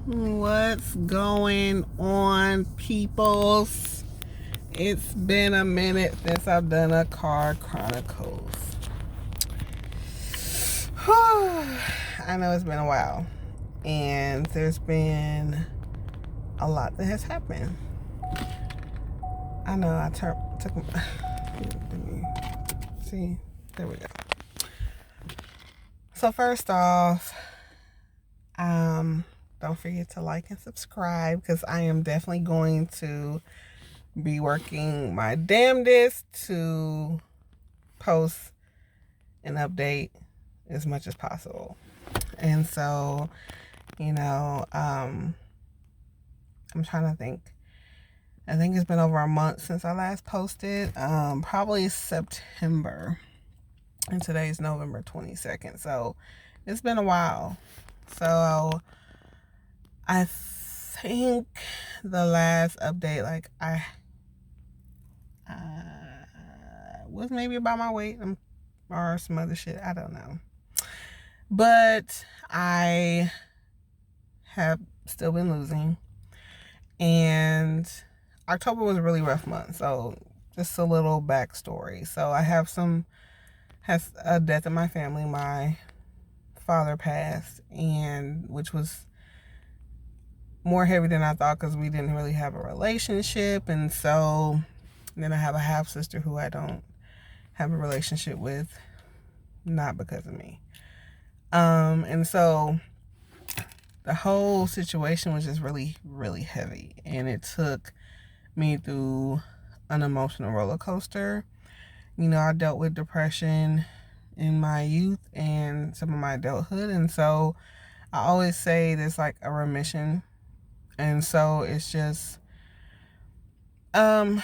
What's going on, peoples? It's been a minute since I've done a Car Chronicles. I know it's been a while, and there's been a lot that has happened. I know I took. Let me see. There we go. So first off, don't forget to like and subscribe because I am definitely going to be working my damnedest to post and update as much as possible. And so, I'm trying to think. I think it's been over a month since I last posted. Probably September. And today's November 22nd. So it's been a while. So I think the last update, I was maybe about my weight or some other shit. I don't know. But I have still been losing. And October was a really rough month. So just a little backstory. So I have a death in my family. My father passed, and which was more heavy than I thought because we didn't really have a relationship. And so then I have a half sister who I don't have a relationship with, not because of me. And so the whole situation was just really, really heavy, and it took me through an emotional roller coaster. I dealt with depression in my youth and some of my adulthood, and so I always say there's like a remission. And so it's just when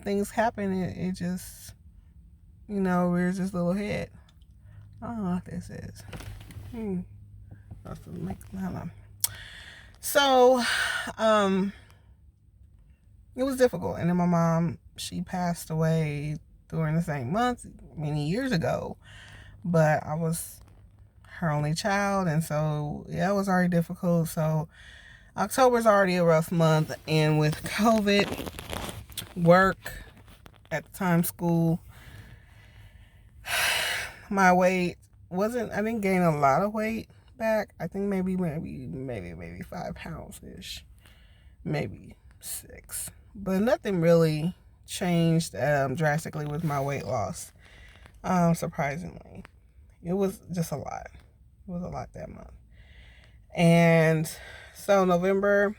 things happen, it just rears this little head. I don't know what this is. So, it was difficult. And then my mom, she passed away during the same month many years ago. But I was her only child, and so yeah, it was already difficult. So October's already a rough month, and with COVID, work, at the time school, my weight I didn't gain a lot of weight back. I think maybe 5 pounds ish, maybe 6, but nothing really changed drastically with my weight loss. Surprisingly, it was just a lot. It was a lot that month. And so November,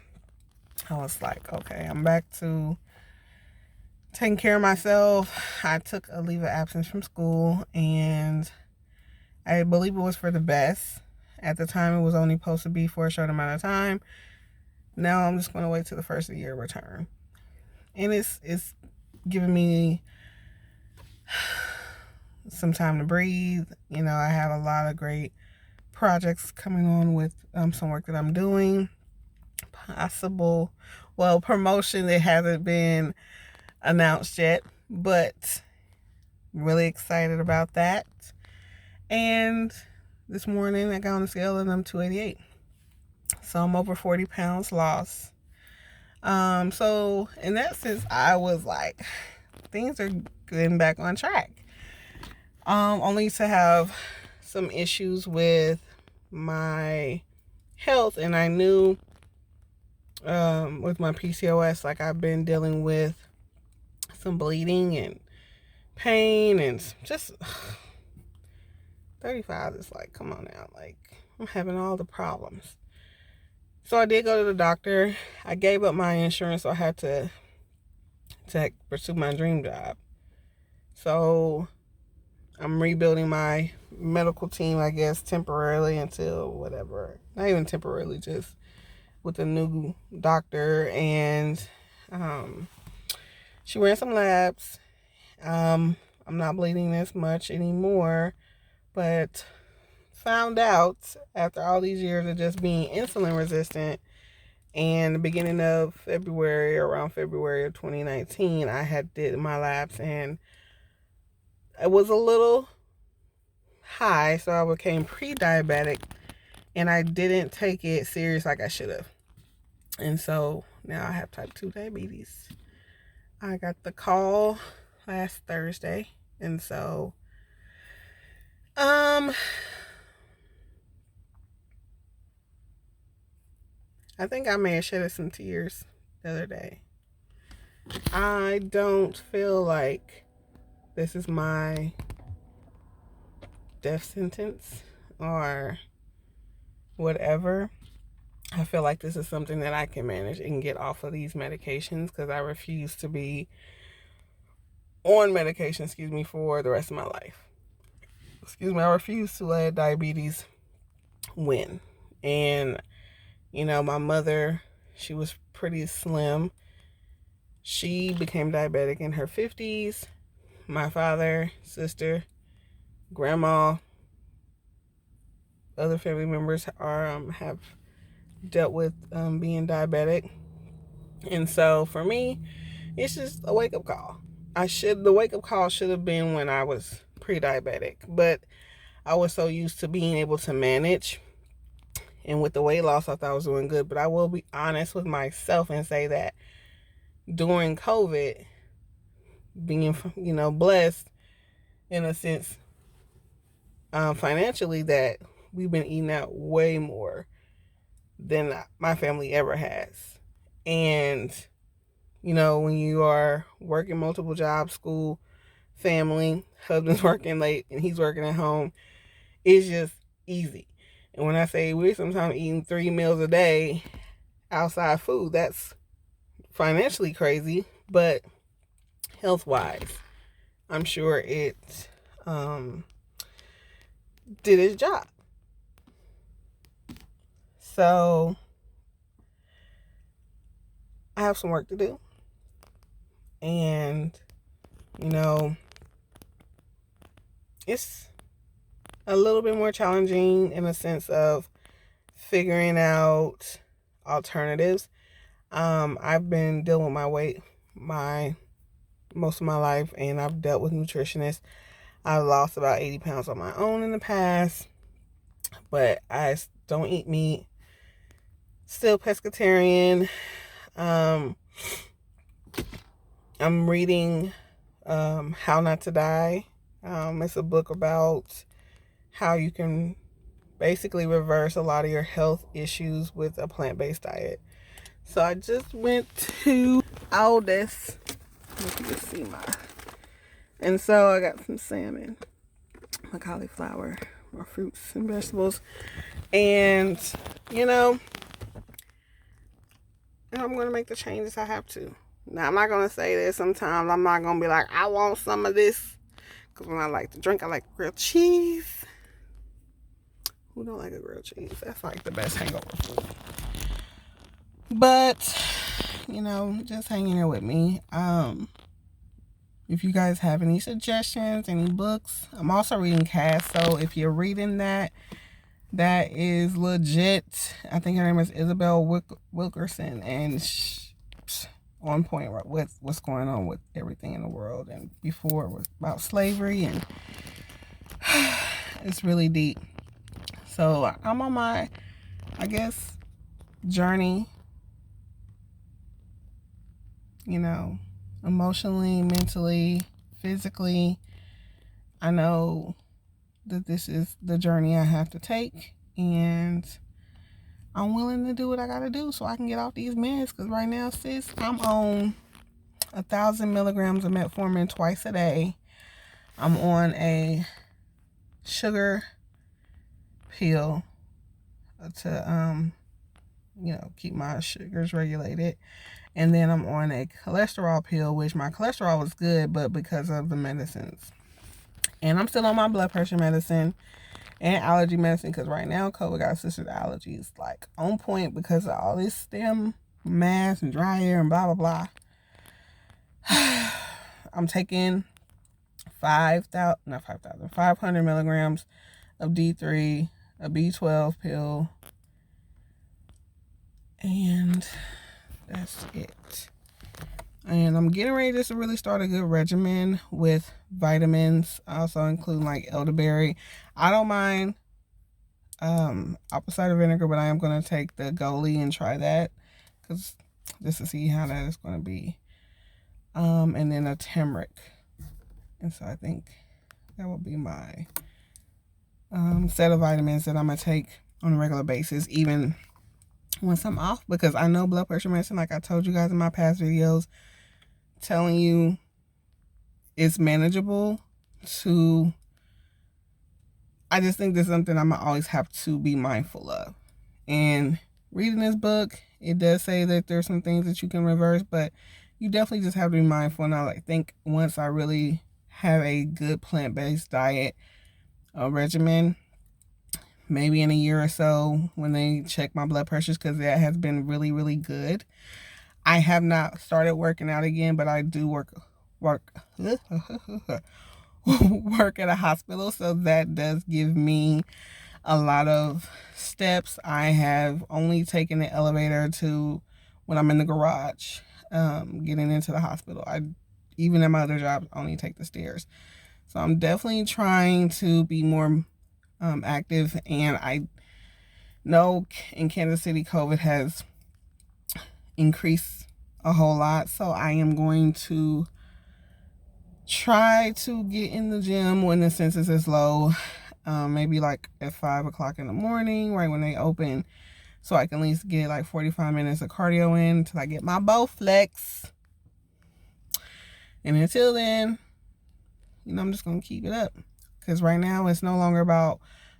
I was like, okay, I'm back to taking care of myself. I took a leave of absence from school, and I believe it was for the best. At the time, it was only supposed to be for a short amount of time. Now I'm just going to wait till the first of the year return. And it's giving me some time to breathe. I have a lot of great projects coming on with some work that I'm doing. Promotion that hasn't been announced yet, but really excited about that. And this morning I got on the scale and I'm 288. So I'm over 40 pounds lost. So in that sense, I was like, things are getting back on track. Only to have some issues with my health, and I knew with my PCOS, like I've been dealing with some bleeding and pain, and just 35 is like, come on now, like I'm having all the problems. So I did go to the doctor. I gave up my insurance, so I had to pursue my dream job. So I'm rebuilding my medical team, I guess, temporarily until whatever. Not even temporarily, just with a new doctor. And she ran some labs. I'm not bleeding as much anymore, but found out after all these years of just being insulin resistant, and the beginning of around February of 2019, I had did my labs, and it was a little high, so I became pre-diabetic and I didn't take it serious like I should have. And so now I have type 2 diabetes. I got the call last Thursday, and so I think I may have shed some tears the other day. I don't feel like this is my death sentence or whatever. I feel like this is something that I can manage and get off of these medications, because I refuse to be on medication, for the rest of my life. I refuse to let diabetes win. And, my mother, she was pretty slim. She became diabetic in her 50s. My father, sister, grandma, other family members have dealt with being diabetic. And so for me, it's just a wake-up call. The wake-up call should have been when I was pre-diabetic, but I was so used to being able to manage, and with the weight loss, I thought I was doing good. But I will be honest with myself and say that during COVID, being, blessed in a sense, financially, that we've been eating out way more than my family ever has. And, when you are working multiple jobs, school, family, husband's working late and he's working at home, it's just easy. And when I say we're sometimes eating 3 meals a day outside food, that's financially crazy, but health-wise, I'm sure it did its job. So I have some work to do. And, it's a little bit more challenging in a sense of figuring out alternatives. I've been dealing with my weight most of my life, and I've dealt with nutritionists. I've lost about 80 pounds on my own in the past, but I don't eat meat. Still pescatarian. I'm reading How Not to Die. It's a book about how you can basically reverse a lot of your health issues with a plant-based diet. So I just went to Aldi's. If you can see and so I got some salmon, my cauliflower, my fruits and vegetables, and I'm going to make the changes I have to. Now, I'm not going to say that sometimes I'm not going to be like, I want some of this, because when I like to drink, I like grilled cheese. Who don't like a grilled cheese? That's like the best hangover food. But, just hanging here with me. If you guys have any suggestions, any books, I'm also reading Cass. So if you're reading that is legit. I think her name is Isabel Wilkerson, and she's on point with what's going on with everything in the world. And before it was about slavery, and it's really deep. So I'm on my, journey, emotionally, mentally, physically. I know that this is the journey I have to take, and I'm willing to do what I gotta do so I can get off these meds. Because right now, sis, I'm on 1,000 milligrams of metformin twice a day. I'm on a sugar pill to keep my sugars regulated, and then I'm on a cholesterol pill, which my cholesterol was good, but because of the medicines. And I'm still on my blood pressure medicine and allergy medicine, because right now COVID got sister's allergies like on point because of all this stem mass and dry air and blah blah blah. I'm taking 500 milligrams of D3, a B12 pill, and that's it. And I'm getting ready to really start a good regimen with vitamins, also including like elderberry. I don't mind apple cider vinegar, but I am going to take the Goli and try that because just to see how that is going to be. And then a turmeric. And so I think that will be my set of vitamins that I'm going to take on a regular basis, even once I'm off, because I know blood pressure medicine, like I told you guys in my past videos, telling you it's manageable to, I just think there's something I'm gonna always have to be mindful of. And reading this book, it does say that there's some things that you can reverse, but you definitely just have to be mindful. And I think once I really have a good plant-based diet regimen, maybe in a year or so when they check my blood pressures, because that has been really, really good. I have not started working out again, but I do work work at a hospital, so that does give me a lot of steps. I have only taken the elevator to when I'm in the garage, getting into the hospital. I, even at my other job, only take the stairs. So I'm definitely trying to be more active, and I know in Kansas City COVID has increased a whole lot, so I am going to try to get in the gym when the census is low, maybe like at 5 o'clock in the morning, right when they open, so I can at least get like 45 minutes of cardio in until I get my Bowflex. And until then, you know, I'm just gonna keep it up, because right now it's no longer about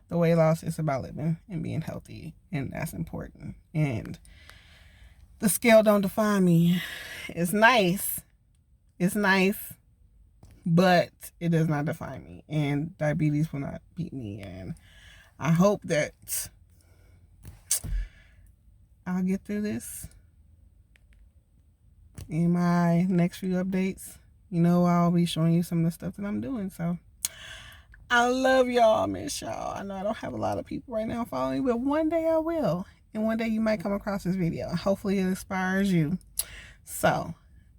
the weight loss, it's about living and being healthy, and that's important. And the scale don't define me. It's nice, but it does not define me, and diabetes will not beat me. And I hope that I'll get through this. In my next few updates, you know, I'll be showing you some of the stuff that I'm doing. So I love y'all, miss y'all. I know I don't have a lot of people right now following, but one day I will, and one day you might come across this video. Hopefully it inspires you. So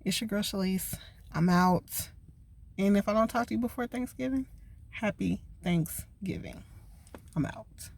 it's your girl Shalise. I'm out. And if I don't talk to you before Thanksgiving, happy Thanksgiving. I'm out.